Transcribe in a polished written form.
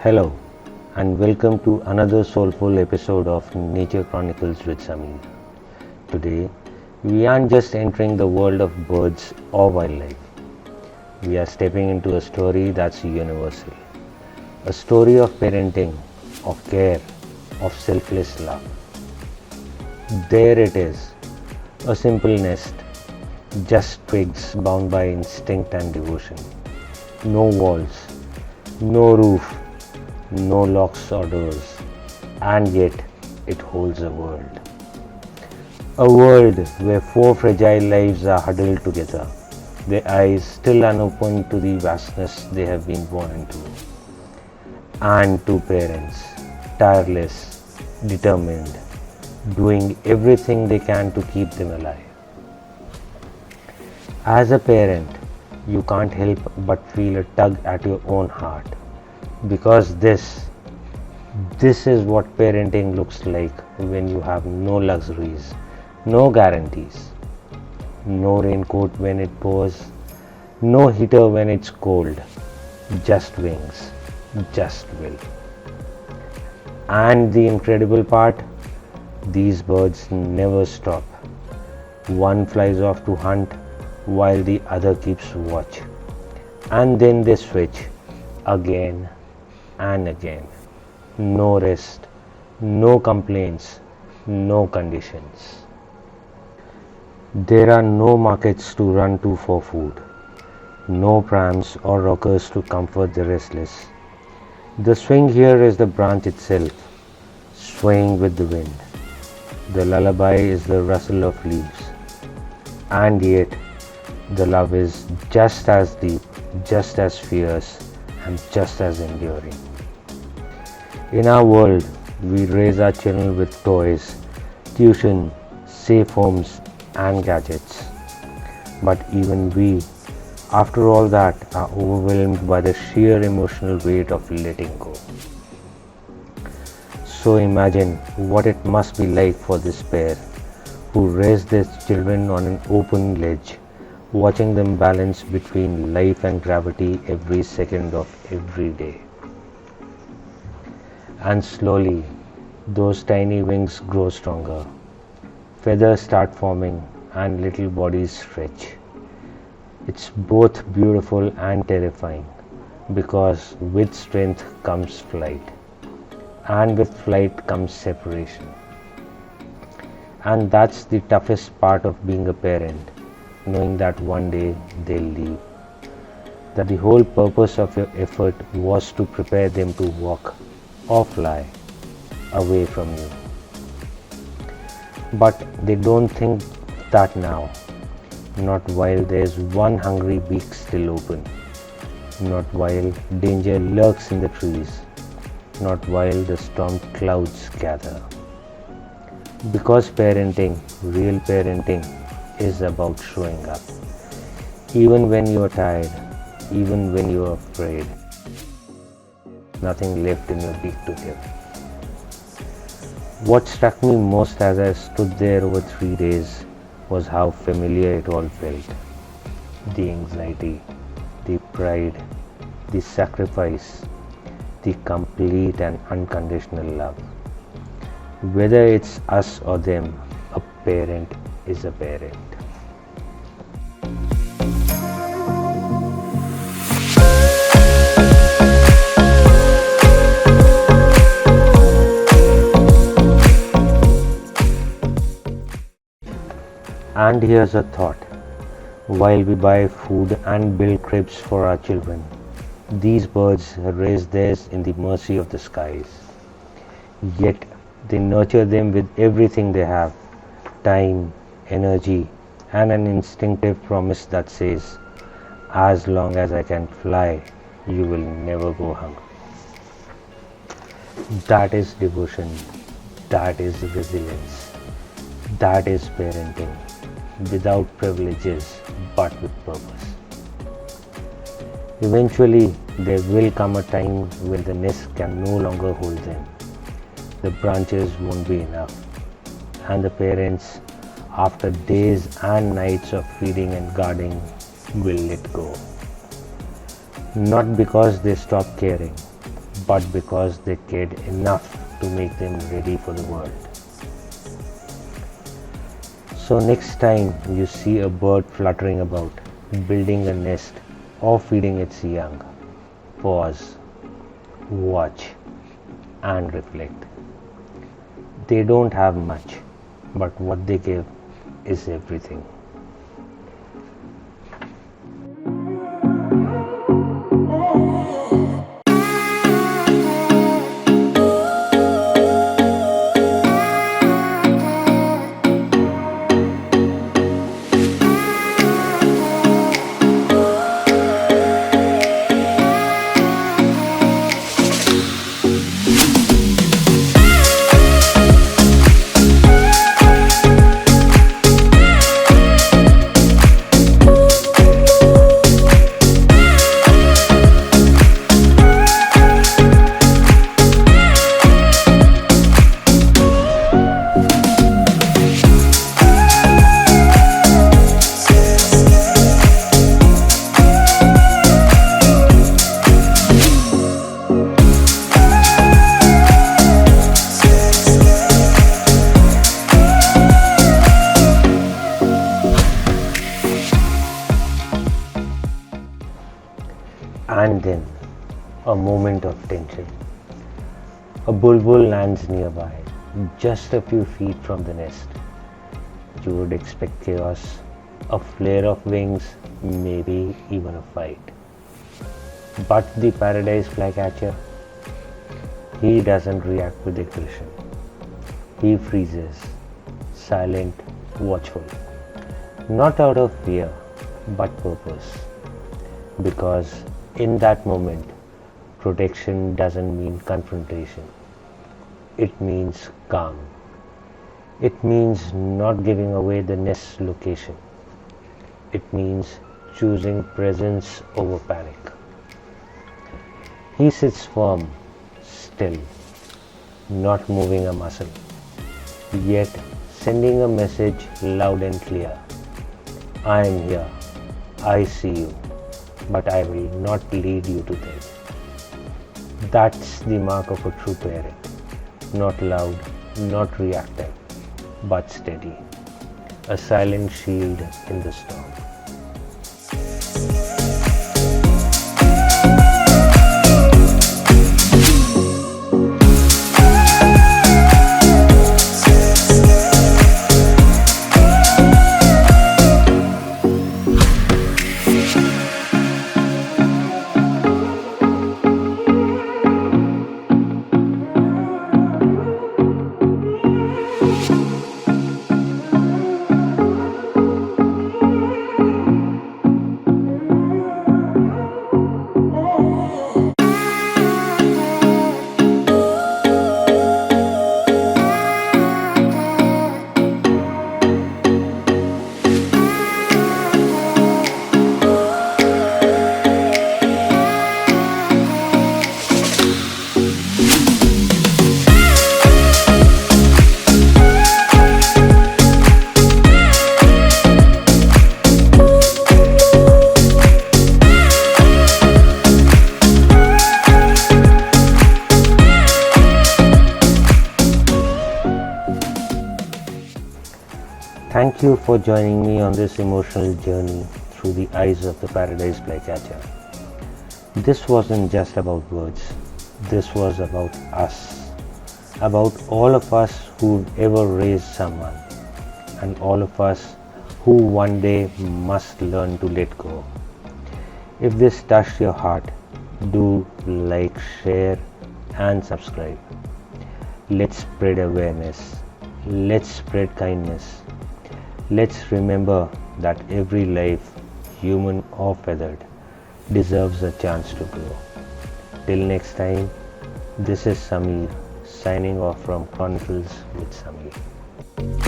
Hello, and welcome to another soulful episode of Nature Chronicles with Samir. Today, we aren't just entering the world of birds or wildlife, we are stepping into a story that's universal. A story of parenting, of care, of selfless love. There it is, a simple nest, just twigs bound by instinct and devotion. No walls, no roof, no locks or doors, and yet it holds a world. A world where four fragile lives are huddled together, their eyes still unopened to the vastness they have been born into. And two parents, tireless, determined, doing everything they can to keep them alive. As a parent, you can't help but feel a tug at your own heart. Because this is what parenting looks like when you have no luxuries, no guarantees, no raincoat when it pours, no heater when it's cold, just wings, just will. And the incredible part, these birds never stop. One flies off to hunt while the other keeps watch. And then they switch again and again. No rest, no complaints, no conditions. There are no markets to run to for food, no prams or rockers to comfort the restless. The swing here is the branch itself, swaying with the wind. The lullaby is the rustle of leaves. And yet, the love is just as deep, just as fierce, and just as enduring. In our world, we raise our children with toys, tuition, safe homes, and gadgets. But even we, after all that, are overwhelmed by the sheer emotional weight of letting go. So imagine what it must be like for this pair who raise their children on an open ledge, watching them balance between life and gravity every second of every day. And slowly, those tiny wings grow stronger. Feathers start forming and little bodies stretch. It's both beautiful and terrifying because with strength comes flight, and with flight comes separation. And that's the toughest part of being a parent, knowing that one day they'll leave. That the whole purpose of your effort was to prepare them to walk or fly away from you. But they don't think that now. Not while there's one hungry beak still open. Not while danger lurks in the trees. Not while the storm clouds gather. Because parenting, real parenting, is about showing up. Even when you are tired, even when you are afraid, nothing left in your beak to give. What struck me most as I stood there over 3 days was how familiar it all felt. The anxiety, the pride, the sacrifice, the complete and unconditional love. Whether it's us or them, a parent is a parent. And here's a thought. While we buy food and build cribs for our children, these birds raise theirs in the mercy of the skies. Yet they nurture them with everything they have, time, energy, and an instinctive promise that says, as long as I can fly, you will never go hungry. That is devotion, that is resilience, that is parenting, without privileges but with purpose. Eventually, there will come a time when the nest can no longer hold them. The branches won't be enough, and the parents, after days and nights of feeding and guarding, will let go. Not because they stop caring, but because they cared enough to make them ready for the world. So next time you see a bird fluttering about, building a nest or feeding its young, pause, watch and reflect. They don't have much, but what they give is everything. And then, a moment of tension. A bulbul lands nearby, just a few feet from the nest. You would expect chaos, a flare of wings, maybe even a fight. But the Paradise Flycatcher, he doesn't react with aggression. He freezes, silent, watchful. Not out of fear, but purpose. Because in that moment, protection doesn't mean confrontation. It means calm. It means not giving away the nest's location. It means choosing presence over panic. He sits firm, still, not moving a muscle, yet sending a message loud and clear. I am here. I see you. But I will not lead you to death. That's the mark of a true parent. Not loud, not reactive, but steady. A silent shield in the storm. Thank you for joining me on this emotional journey through the eyes of the Paradise Flycatcher. This wasn't just about words. This was about us. About all of us who've ever raised someone. And all of us who one day must learn to let go. If this touched your heart, do like, share and subscribe. Let's spread awareness. Let's spread kindness. Let's remember that every life, human or feathered, deserves a chance to grow. Till next time, this is Samir signing off from Chronicles with Samir.